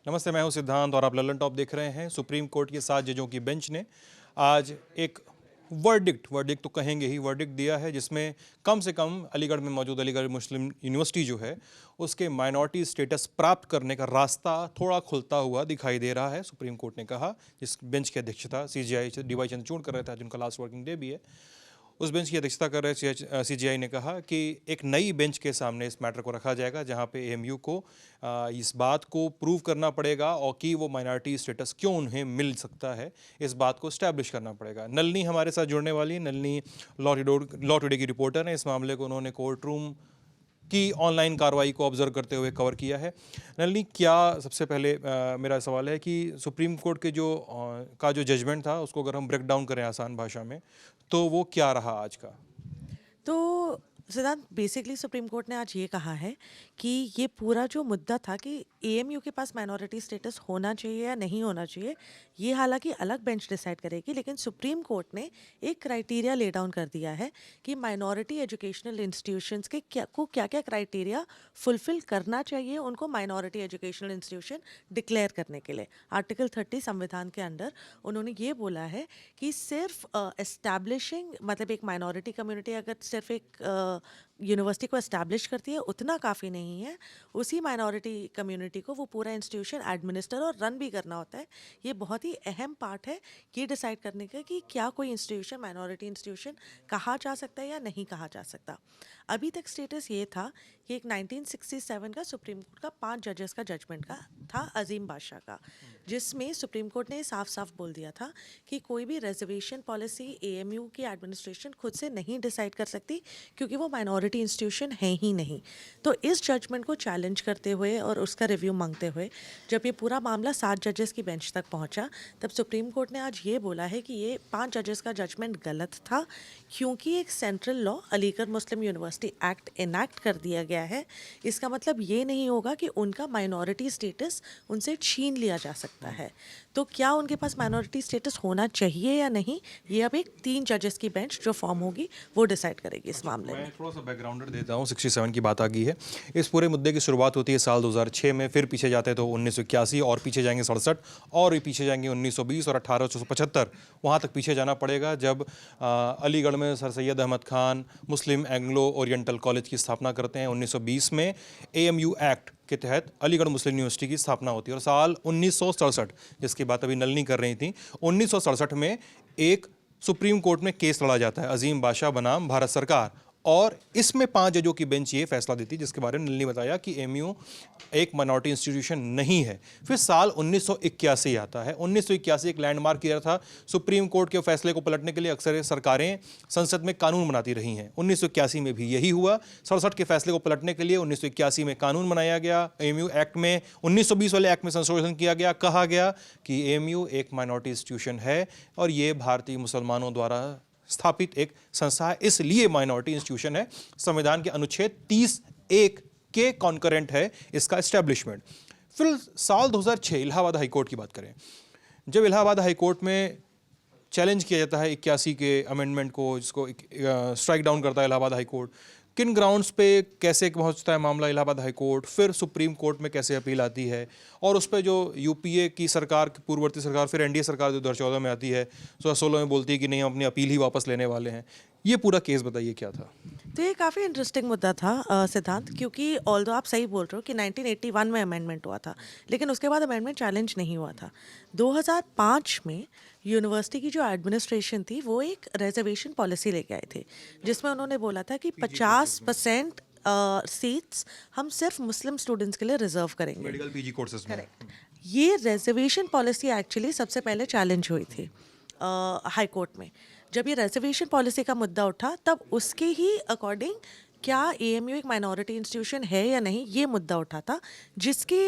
नमस्ते, मैं हूं सिद्धांत और आप ललन टॉप देख रहे हैं। सुप्रीम कोर्ट के 7 जजों की बेंच ने आज एक वर्डिक्ट तो कहेंगे ही, वर्डिक्ट दिया है जिसमें कम से कम अलीगढ़ में मौजूद अलीगढ़ मुस्लिम यूनिवर्सिटी जो है उसके माइनॉरिटी स्टेटस प्राप्त करने का रास्ता थोड़ा खुलता हुआ दिखाई दे रहा है। सुप्रीम कोर्ट ने कहा, जिस बेंच की अध्यक्षता CJI DY चंद्रचूड़ कर रहे थे, जिनका लास्ट वर्किंग डे भी है, उस बेंच की अध्यक्षता कर रहे CJI ने कहा कि एक नई बेंच के सामने इस मैटर को रखा जाएगा जहां पे AMU को इस बात को प्रूव करना पड़ेगा और कि वो माइनॉरिटी स्टेटस क्यों उन्हें मिल सकता है, इस बात को स्टैब्लिश करना पड़ेगा। नलिनी हमारे साथ जुड़ने वाली है। नलिनी लॉ टुडे की रिपोर्टर है। इस मामले को उन्होंने कोर्ट रूम की ऑनलाइन कार्रवाई को ऑब्जर्व करते हुए कवर किया है। नलिनी, क्या सबसे पहले मेरा सवाल है कि सुप्रीम कोर्ट के जो जजमेंट था उसको अगर हम ब्रेक डाउन करें आसान भाषा में, तो वो क्या रहा आज का? तो सिद्धांत, बेसिकली सुप्रीम कोर्ट ने आज ये कहा है कि ये पूरा जो मुद्दा था कि एएमयू के पास माइनॉरिटी स्टेटस होना चाहिए या नहीं होना चाहिए, ये हालांकि अलग बेंच डिसाइड करेगी, लेकिन सुप्रीम कोर्ट ने एक क्राइटेरिया ले डाउन कर दिया है कि माइनॉरिटी एजुकेशनल इंस्टीट्यूशंस के क्या क्या क्राइटेरिया फुलफिल करना चाहिए उनको माइनॉरिटी एजुकेशनल इंस्टीट्यूशन डिक्लेयर करने के लिए। आर्टिकल 30 संविधान के अंडर उन्होंने ये बोला है कि सिर्फ एस्टैब्लिशिंग, मतलब एक माइनॉरिटी कम्युनिटी अगर सिर्फ एक यूनिवर्सिटी को एस्टैब्लिश करती है उतना काफ़ी नहीं है, उसी माइनॉरिटी कम्युनिटी को वो पूरा इंस्टीट्यूशन एडमिनिस्टर और रन भी करना होता है। ये बहुत ही अहम पार्ट है ये डिसाइड करने का कि क्या कोई इंस्टीट्यूशन माइनॉरिटी इंस्टीट्यूशन कहा जा सकता है या नहीं कहा जा सकता। अभी तक स्टेटस ये था कि एक 1967 का सुप्रीम कोर्ट का 5 जजेस का जजमेंट का था, अजीम बादशाह का, जिसमें सुप्रीम कोर्ट ने साफ साफ बोल दिया था कि कोई भी रिजर्वेशन पॉलिसी AMU की एडमिनिस्ट्रेशन खुद से नहीं डिसाइड कर सकती क्योंकि वो माइनॉरिटी इंस्टीट्यूशन है ही नहीं। तो इस जजमेंट को चैलेंज करते हुए और उसका रिव्यू मांगते हुए जब ये पूरा मामला 7 जजेस की बेंच तक पहुंचा, तब सुप्रीम कोर्ट ने आज ये बोला है कि ये 5 जजेस का जजमेंट गलत था, क्योंकि एक सेंट्रल लॉ अलीगढ़ मुस्लिम यूनिवर्सिटी एक्ट इनैक्ट कर दिया गया है। इसका मतलब ये नहीं होगा कि उनका माइनॉरिटी स्टेटस उनसे छीन लिया जा सकता है। तो क्या उनके पास माइनॉरिटी स्टेटस होना चाहिए या नहीं, ये अब एक 3 जजेस की बेंच जो फॉर्म होगी वो डिसाइड करेगी इस मामले में। मैं थोड़ा सा बैकग्राउंडर देता हूँ। 67 की बात आ गई है। इस पूरे मुद्दे की शुरुआत होती है साल 2006 में, फिर पीछे जाते हैं तो 1981 और पीछे जाएंगे 67 और भी पीछे जाएंगे 1920 और 1875, वहाँ तक पीछे जाना पड़ेगा जब अलीगढ़ में सर सैयद अहमद खान मुस्लिम एंग्लो ओरिएंटल कॉलेज की स्थापना करते हैं। 1920 में AMU एक्ट के तहत अलीगढ़ मुस्लिम यूनिवर्सिटी की स्थापना होती है और साल 1967, जिसकी बात अभी नलिनी कर रही थी, 1967 में एक सुप्रीम कोर्ट में केस लड़ा जाता है अजीम बादशाह बनाम भारत सरकार, और इसमें 5 जजों की बेंच ये फैसला देती है जिसके बारे में नलिनी बताया कि AMU एक माइनॉरिटी इंस्टीट्यूशन नहीं है। फिर साल 1981 आता है। 1981 एक लैंडमार्क ईयर था। सुप्रीम कोर्ट के फैसले को पलटने के लिए अक्सर सरकारें संसद में कानून बनाती रही हैं। 1981 में भी यही हुआ। 67 के फैसले को पलटने के लिए 1981 में कानून बनाया गया। AMU एक्ट में 1920 वाले एक्ट में संशोधन किया गया। कहा गया कि AMU एक माइनॉरिटी इंस्टीट्यूशन है और ये भारतीय मुसलमानों द्वारा स्थापित एक संस्था है, इसलिए माइनॉरिटी इंस्टीट्यूशन है। संविधान के अनुच्छेद 30(1) के कॉन्करेंट है इसका एस्टेब्लिशमेंट। फिर साल 2006 इलाहाबाद हाईकोर्ट की बात करें, जब इलाहाबाद हाईकोर्ट में चैलेंज किया जाता है 81 के अमेंडमेंट को, जिसको स्ट्राइक डाउन करता है इलाहाबाद हाईकोर्ट, किन ग्राउंड्स पे कैसे पहुंचता है मामला इलाहाबाद हाईकोर्ट, फिर सुप्रीम कोर्ट में कैसे अपील आती है, और उस पर जो UPA की सरकार, पूर्ववर्ती सरकार, फिर NDA सरकार 2014 में आती है, 2016 में बोलती है कि नहीं, हम अपनी अपील ही वापस लेने वाले हैं। ये पूरा केस बताइए क्या था? तो ये काफ़ी इंटरेस्टिंग मुद्दा था सिद्धांत, क्योंकि ऑल्दो आप सही बोल रहे हो कि 1981 में अमेंडमेंट हुआ था, लेकिन उसके बाद अमेंडमेंट चैलेंज नहीं हुआ था। 2005 में यूनिवर्सिटी की जो एडमिनिस्ट्रेशन थी वो एक रिजर्वेशन पॉलिसी लेके आए थे, जिसमें उन्होंने बोला था कि 50% सीट्स हम सिर्फ मुस्लिम स्टूडेंट्स के लिए रिजर्व करेंगे। मेडिकल PG कोर्सेज में। ये रिजर्वेशन पॉलिसी एक्चुअली सबसे पहले चैलेंज हुई थी हाई कोर्ट में। जब ये रिजर्वेशन पॉलिसी का मुद्दा उठा, तब उसके ही अकॉर्डिंग क्या AMU एक माइनॉरिटी इंस्टीट्यूशन है या नहीं, ये मुद्दा उठा था, जिसके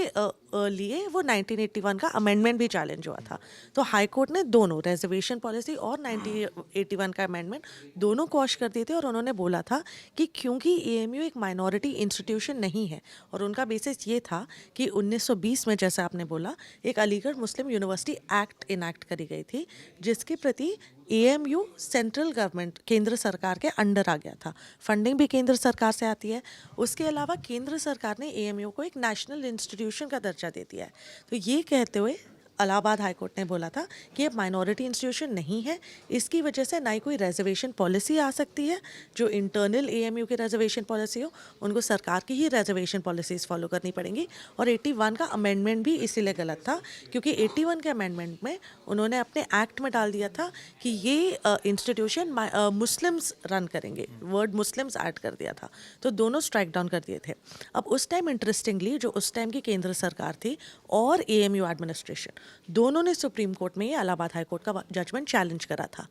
लिए वो 1981 का अमेंडमेंट भी चैलेंज हुआ था। तो हाई कोर्ट ने दोनों रिजर्वेशन पॉलिसी और 1981 का अमेंडमेंट दोनों क्वॉश कर दिए थे, और उन्होंने बोला था कि क्योंकि AMU एक माइनॉरिटी इंस्टीट्यूशन नहीं है, और उनका बेसिस ये था कि 1920 में, जैसा आपने बोला, एक अलीगढ़ मुस्लिम यूनिवर्सिटी एक्ट इनैक्ट करी गई थी, जिसके प्रति AMU सेंट्रल गवर्नमेंट, केंद्र सरकार के अंडर आ गया था। फंडिंग भी केंद्र सरकार से आती है। उसके अलावा केंद्र सरकार ने AMU को एक नेशनल इंस्टीट्यूशन का दर्जा दर्जा दे दिया है। तो ये कहते हुए इलाहाबाद हाई कोर्ट ने बोला था कि ये माइनॉरिटी इंस्टीट्यूशन नहीं है, इसकी वजह से ना ही कोई रिजर्वेशन पॉलिसी आ सकती है। जो इंटरनल एएमयू की रिजर्वेशन पॉलिसी हो, उनको सरकार की ही रिजर्वेशन पॉलिसीज़ फॉलो करनी पड़ेंगी। और 81 का अमेंडमेंट भी इसीलिए गलत था क्योंकि 81 के अमेंडमेंट में उन्होंने अपने एक्ट में डाल दिया था कि ये इंस्टीट्यूशन मुस्लिम्स रन करेंगे, वर्ड मुस्लिम्स ऐड कर दिया था, तो दोनों स्ट्राइक डाउन कर दिए थे। अब उस टाइम इंटरेस्टिंगली जो उस टाइम की केंद्र सरकार थी और एएमयू एडमिनिस्ट्रेशन, दोनों ने सुप्रीम कोर्ट में ये इलाहाबाद हाई कोर्ट का जजमेंट चैलेंज करा था।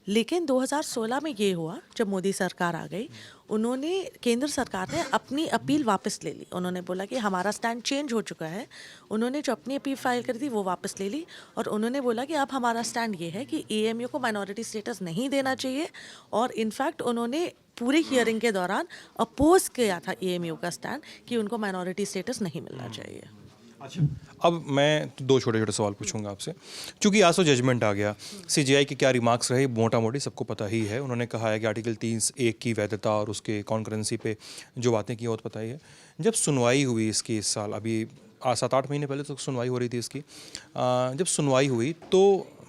लेकिन 2016 में ये हुआ जब मोदी सरकार आ गई, उन्होंने केंद्र सरकार ने अपनी अपील वापस ले ली। उन्होंने बोला कि हमारा स्टैंड चेंज हो चुका है। उन्होंने जो अपनी अपील फाइल करी थी वो वापस ले ली और उन्होंने बोला कि अब हमारा स्टैंड ये है कि एएमयू को माइनॉरिटी स्टेटस नहीं देना चाहिए। और इनफैक्ट उन्होंने पूरी हियरिंग के दौरान अपोज किया था एएमयू का स्टैंड कि उनको माइनॉरिटी स्टेटस नहीं मिलना चाहिए। अच्छा, अब मैं दो छोटे छोटे सवाल पूछूंगा आपसे। चूंकि आज तो जजमेंट आ गया, सीजीआई के क्या रिमार्क्स रहे मोटा मोटी सबको पता ही है। उन्होंने कहा है कि आर्टिकल 3(1) की वैधता और उसके कॉन्करेंसी पे जो बातें की वो तो पता ही है। जब सुनवाई हुई इसकी इस साल, अभी 7-8 महीने पहले तो सुनवाई हो रही थी इसकी, जब सुनवाई हुई तो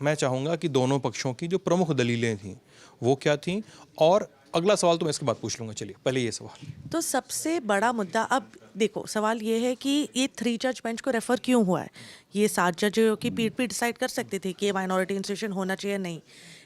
मैं चाहूँगा कि दोनों पक्षों की जो प्रमुख दलीलें थीं वो क्या थीं, और अगला सवाल तो मैं इसके बाद पूछ लूँगा। चलिए पहले ये सवाल। तो सबसे बड़ा मुद्दा, अब देखो सवाल ये है कि ये 3 जज बेंच को रेफर क्यों हुआ है। ये 7 जजों की पीठ पे डिसाइड कर सकते थे कि ये माइनॉरिटी इंस्टीट्यूशन होना चाहिए नहीं,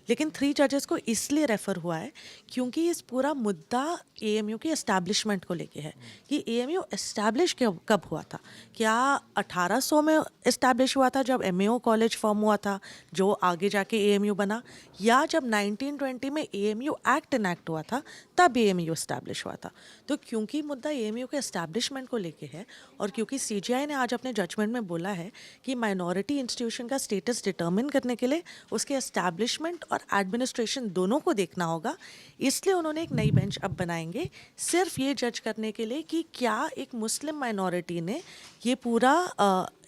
लेकिन 3 जजेस को इसलिए रेफर हुआ है क्योंकि इस पूरा मुद्दा एएमयू के एस्टैब्लिशमेंट को लेके है कि एएमयू एस्टैब्लिश कब हुआ था। क्या 1800 में एस्टैब्लिश हुआ था जब एमएओ कॉलेज फॉर्म हुआ था जो आगे जाके एएमयू बना, या जब 1920 में एएमयू एक्ट इनैक्ट हुआ था तब एएमयू एस्टैब्लिश हुआ था। तो क्योंकि मुद्दा एएमयू के एस्टैब्लिशमेंट को लेके है और क्योंकि सीजीआई ने आज अपने जजमेंट में बोला है कि माइनॉरिटी इंस्टीट्यूशन का स्टेटस डिटर्मिन करने के लिए उसके एस्टैब्लिशमेंट और एडमिनिस्ट्रेशन दोनों को देखना होगा, इसलिए उन्होंने एक नई बेंच अब बनाएंगे सिर्फ ये जज करने के लिए कि क्या एक मुस्लिम माइनॉरिटी ने ये पूरा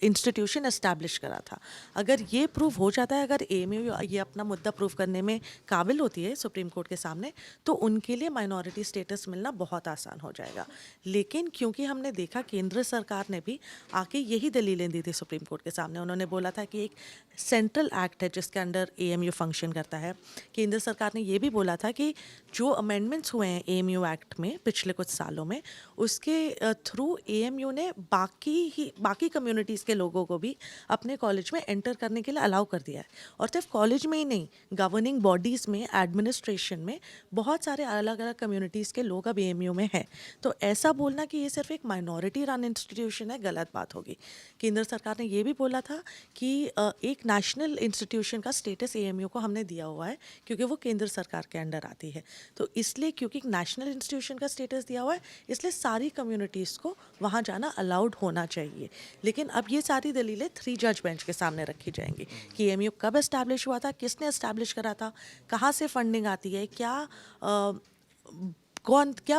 इंस्टीट्यूशन एस्टैब्लिश करा था। अगर ये प्रूव हो जाता है, अगर एएमयू ये अपना मुद्दा प्रूव करने में काबिल होती है सुप्रीम कोर्ट के सामने, तो उनके लिए माइनॉरिटी स्टेटस मिलना बहुत आसान हो जाएगा। लेकिन क्योंकि हमने देखा केंद्र सरकार ने भी आके यही दलीलें दी थी सुप्रीम कोर्ट के सामने, उन्होंने बोला था कि एक सेंट्रल एक्ट है जिसके अंडर एएमयू फंक्शन करता है। केंद्र सरकार ने ये भी बोला था कि जो अमेंडमेंट्स हुए हैं एएमयू एक्ट में पिछले कुछ सालों में, उसके थ्रू एएमयू ने बाकी कम्युनिटीज़ के लोगों को भी अपने कॉलेज में एंटर करने के लिए अलाउ कर दिया है। और सिर्फ कॉलेज में ही नहीं, गवर्निंग बॉडीज़ में, एडमिनिस्ट्रेशन में बहुत सारे अलग अलग कम्युनिटीज़ के लोग अब एएमयू में हैं। तो ऐसा बोलना कि ये सिर्फ एक माइनॉरिटी रन इंस्टीट्यूशन है, गलत बात होगी। केंद्र सरकार ने ये भी बोला था कि एक नेशनल इंस्टीट्यूशन का स्टेटस एएमयू को हमने दिया हुआ है क्योंकि वो केंद्र सरकार के अंडर आती है। तो इसलिए क्योंकि एक नेशनल इंस्टीट्यूशन का स्टेटस दिया हुआ है, इसलिए सारी कम्युनिटीज़ को वहाँ जाना अलाउड होना चाहिए। लेकिन अब ये सारी दलीलें 3 जज बेंच के सामने रखी जाएंगी कि एएमयू कब एस्टैब्लिश हुआ था, किसने एस्टैब्लिश करा था, कहाँ से फंडिंग आती है, क्या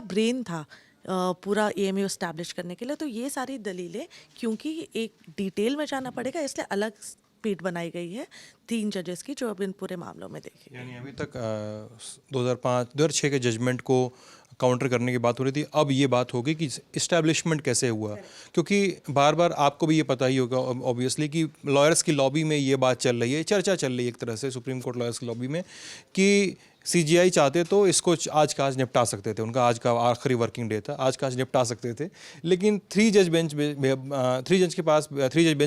ब्रेन था पूरा एएमयू एस्टैब्लिश करने के लिए। तो ये सारी दलीलें क्योंकि एक डिटेल में जाना पड़ेगा, इसलिए अलग पीठ बनाई गई है 3 जजेस की जो अब इन पूरे मामलों में देखेंगे। यानी अभी तक 2005-2006 के जजमेंट को काउंटर करने की बात हो रही थी, अब ये बात होगी कि इस्टेब्लिशमेंट कैसे हुआ। क्योंकि बार बार आपको भी ये पता ही होगा ऑब्वियसली कि लॉयर्स की लॉबी में ये बात चल रही है, चर्चा चल रही है एक तरह से सुप्रीम कोर्ट लॉयर्स की लॉबी में कि सीजीआई चाहते तो इसको आज का आज निपटा सकते थे, उनका आज का आखिरी वर्किंग डे था, आज का आज निपटा सकते थे। लेकिन 3 जज बेंच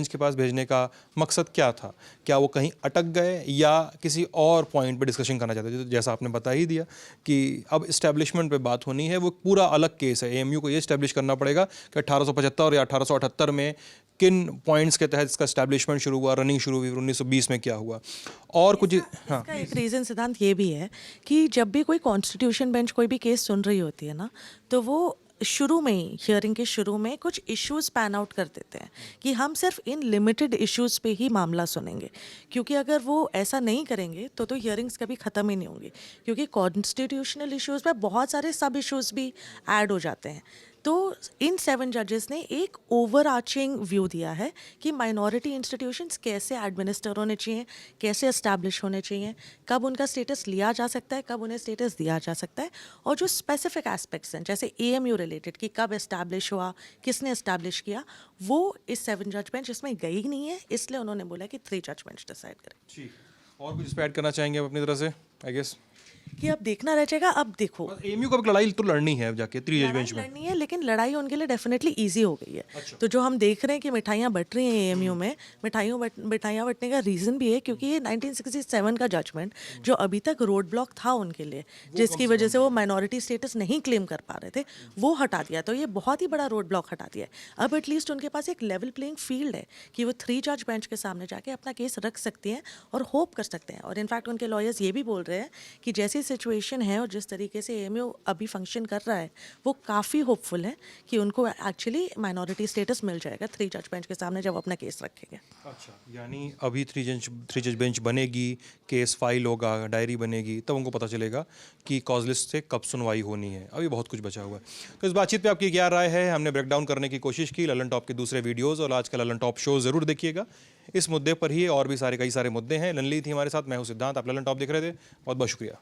के पास भेजने का मकसद क्या था? क्या वो कहीं अटक गए या किसी और पॉइंट पे डिस्कशन करना चाहते थे? जैसा आपने बता ही दिया कि अब इस्टेब्लिशमेंट पे बात होनी है, वो पूरा अलग केस है। एएमयू को ये इस्टेब्लिश करना पड़ेगा कि 1875 या 1878 में किन पॉइंट्स के तहत इसका इस्टेब्लिशमेंट शुरू हुआ, रनिंग शुरू हुई, 1920 में क्या हुआ और कुछ। हाँ, इसका एक रीज़न सिद्धांत ये भी है कि जब भी कोई कॉन्स्टिट्यूशन बेंच कोई भी केस सुन रही होती है ना, तो वो शुरू में ही, हियरिंग के शुरू में कुछ इश्यूज पैन आउट कर देते हैं कि हम सिर्फ इन लिमिटेड इश्यूज पे ही मामला सुनेंगे। क्योंकि अगर वो ऐसा नहीं करेंगे तो हियरिंग्स कभी ख़त्म ही नहीं होंगी, क्योंकि कॉन्स्टिट्यूशनल इश्यूज में बहुत सारे सब इश्यूज भी ऐड हो जाते हैं। तो इन 7 जजेस ने एक ओवरआर्चिंग व्यू दिया है कि माइनॉरिटी इंस्टीट्यूशंस कैसे एडमिनिस्टर होने चाहिए, कैसे एस्टैब्लिश होने चाहिए, कब उनका स्टेटस लिया जा सकता है, कब उन्हें स्टेटस दिया जा सकता है, और जो स्पेसिफिक एस्पेक्ट्स हैं जैसे एएमयू रिलेटेड कि कब एस्टैब्लिश हुआ, किसने एस्टैब्लिश किया, वो इस 7 जज बेंच इसमें गई नहीं है, इसलिए उन्होंने बोला कि 3 जज बेंच डिसाइड करें। जी, और कुछ इस पे ऐड करना चाहेंगे आप अपनी तरह से, आई गेस? कि अब देखना रह जाएगा। अब देखो, एएमयू को अब लड़ाई तो लड़नी है अब जाके 3 जज बेंच में। लड़नी है, लेकिन लड़ाई उनके लिए डेफिनेटली इजी हो गई है। तो जो हम देख रहे हैं कि मिठाइयाँ बट रही हैं एएमयू में, मिठाइयाँ बटने का रीज़न भी है क्योंकि ये 1967 का जजमेंट जो अभी तक रोड ब्लॉक था उनके लिए, जिसकी वजह से वो माइनॉरिटी स्टेटस नहीं क्लेम कर पा रहे थे, वो हटा दिया। तो ये बहुत ही बड़ा रोड ब्लॉक हटा दिया है। अब एटलीस्ट उनके पास एक लेवल प्लेइंग फील्ड है कि वो 3 जज बेंच के सामने जाके अपना केस रख सकते हैं और होप कर सकते हैं। और इनफैक्ट उनके लॉयर्स ये भी बोल रहे हैं कि जैसी सिचुएशन है और जिस तरीके से एएमयू अभी फंक्शन कर रहा है, वो काफ़ी होपफुल है कि उनको एक्चुअली माइनॉरिटी स्टेटस मिल जाएगा 3 जज बेंच के सामने जब अपना केस रखेंगे। अच्छा, यानी अभी 3 जज बेंच बनेगी, केस फाइल होगा, डायरी बनेगी, तब उनको पता चलेगा कि कॉज लिस्ट से कब सुनवाई होनी है। अभी बहुत कुछ बचा हुआ है। तो इस बातचीत पे आपकी क्या राय है, हमने ब्रेक डाउन करने की कोशिश की ललन टॉप के दूसरे वीडियोज़, और आज का ललन टॉप शो ज़रूर देखिएगा। इस मुद्दे पर ही और भी कई सारे मुद्दे हैं। लनली थी हमारे साथ, मैं हूँ सिद्धांत, आप ललन टॉप देख रहे थे। बहुत बहुत शुक्रिया।